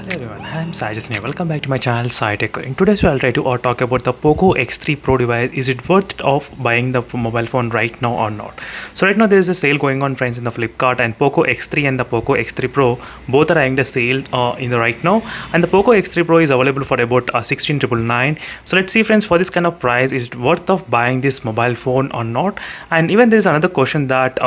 Hello everyone, I'm Sai Jasneer. Welcome back to my channel Sai Tech. In today's video, I'll try to talk about the Poco X3 Pro device. Is it worth of buying the mobile phone right now or not? So right now there is a sale going on, friends, in the Flipkart, and Poco X3 and the Poco X3 Pro both are having the sale in the right now, and the Poco X3 Pro is available for about 16,999. So let's see, friends, for this kind of price, is it worth of buying this mobile phone or not? And even there is another question that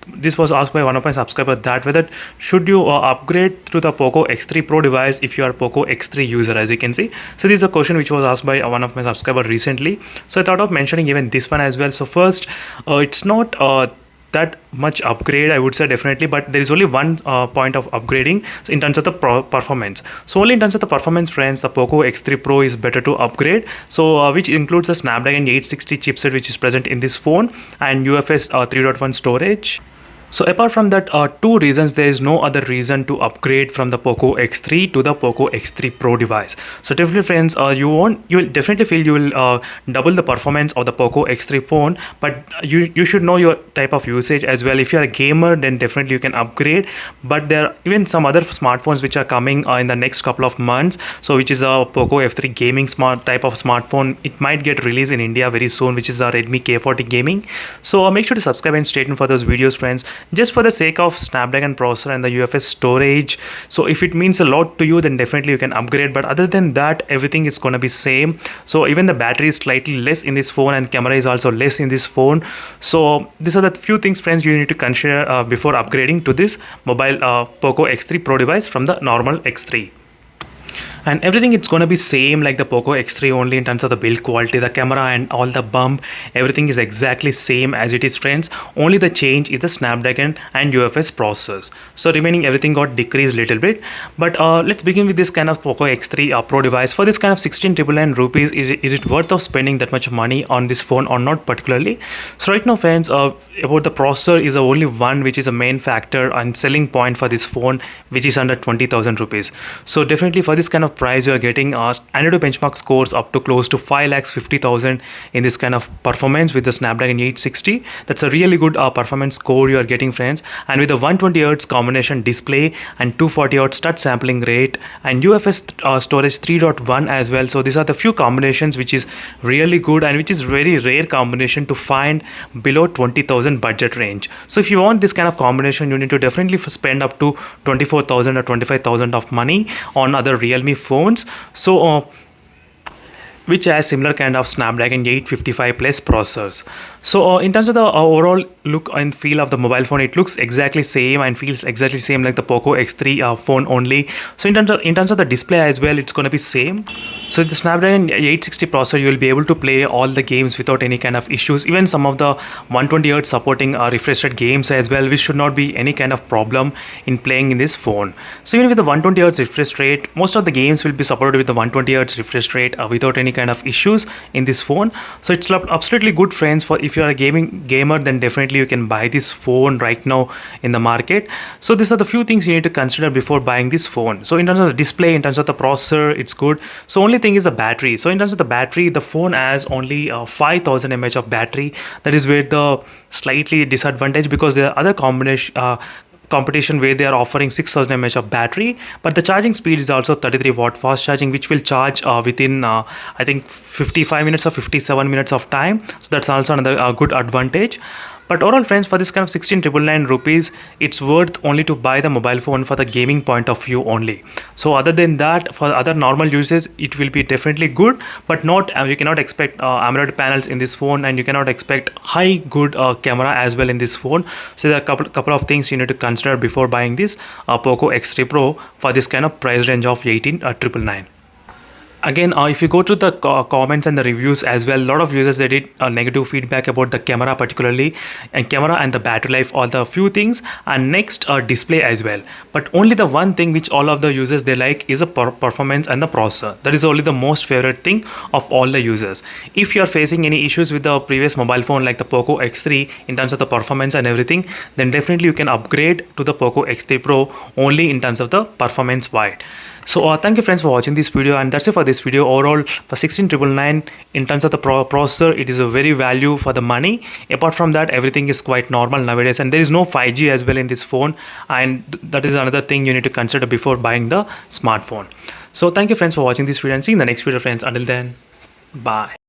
this was asked by one of my subscribers, that whether should you upgrade to the Poco X3 Pro device if you are Poco X3 user, as you can see. So this is a question which was asked by one of my subscribers recently, so I thought of mentioning even this one as well. So first, it's not that much upgrade, I would say, definitely, but there is only one point of upgrading in terms of the performance. So only in terms of the performance, friends, the Poco X3 Pro is better to upgrade, so which includes the Snapdragon 860 chipset which is present in this phone, and UFS 3.1 storage. So apart from that, two reasons, there is no other reason to upgrade from the Poco X3 to the Poco X3 Pro device. So definitely, friends, you will definitely feel you will double the performance of the Poco X3 phone, but you should know your type of usage as well. If you are a gamer, then definitely you can upgrade, but there are even some other smartphones which are coming in the next couple of months, so which is a Poco F3 gaming type of smartphone. It might get released in India very soon, which is the Redmi K40 gaming. So make sure to subscribe and stay tuned for those videos, friends, just for the sake of Snapdragon processor and the UFS storage. So if it means a lot to you, then definitely you can upgrade, but other than that, everything is going to be same. So even the battery is slightly less in this phone, and camera is also less in this phone. So these are the few things, friends, you need to consider before upgrading to this mobile Poco X3 Pro device from the normal X3. And everything, it's going to be same like the Poco X3, only in terms of the build quality, the camera and all the bump, everything is exactly same as it is, friends. Only the change is the Snapdragon and UFS processors. So remaining everything got decreased little bit. But let's begin with this kind of Poco X3 Pro device. For this kind of 16,999 rupees, is it worth of spending that much money on this phone or not particularly? So right now, friends, about the processor is the only one which is a main factor and selling point for this phone, which is under 20,000 rupees. So definitely for this kind of price, you are getting AnTuTu benchmark scores up to close to 5,50,000 in this kind of performance with the Snapdragon 860. That's a really good performance score you are getting, friends, and with the 120Hz combination display and 240Hz touch sampling rate and UFS storage 3.1 as well. So these are the few combinations which is really good, and which is very rare combination to find below 20,000 budget range. So if you want this kind of combination, you need to definitely spend up to 24,000 or 25,000 of money on other Realme phones, so which has similar kind of Snapdragon 855 plus processors. So in terms of the overall look and feel of the mobile phone, it looks exactly same and feels exactly same like the Poco X3 phone only. So in terms of the display as well, it's going to be same. So with the Snapdragon 860 processor, you will be able to play all the games without any kind of issues. Even some of the 120Hz supporting refresh rate games as well, which should not be any kind of problem in playing in this phone. So even with the 120Hz refresh rate, most of the games will be supported with the 120Hz refresh rate without any kind of issues in this phone. So it's absolutely good, friends, for if you are a gamer, then definitely you can buy this phone right now in the market. So these are the few things you need to consider before buying this phone. So in terms of the display, in terms of the processor, it's good. So only thing is the battery. So in terms of the battery, the phone has only 5,000 mAh of battery. That is where the slightly disadvantage, because there are other competition where they are offering 6,000 mAh of battery, but the charging speed is also 33 watt fast charging, which will charge within I think 55 minutes or 57 minutes of time. So that's also another good advantage. But overall, friends, for this kind of 16,999 rupees, it's worth only to buy the mobile phone for the gaming point of view only. So other than that, for other normal uses, it will be definitely good, but not you cannot expect AMOLED panels in this phone, and you cannot expect high good camera as well in this phone. So there are a couple of things you need to consider before buying this Poco X3 Pro for this kind of price range of 18,999. Again, if you go to the comments and the reviews as well, a lot of users, they did negative feedback about the camera particularly, and camera and the battery life, all the few things, and next display as well. But only the one thing which all of the users they like is the performance and the processor. That is only the most favorite thing of all the users. If you are facing any issues with the previous mobile phone like the Poco X3 in terms of the performance and everything, then definitely you can upgrade to the Poco X3 Pro only in terms of the performance wide. So thank you friends for watching this video, and that's it for this video. Overall, for 16999, in terms of the processor, it is a very value for the money. Apart from that, everything is quite normal nowadays, and there is no 5G as well in this phone, and that is another thing you need to consider before buying the smartphone. So thank you friends for watching this video, and see you in the next video friends. Until then, bye.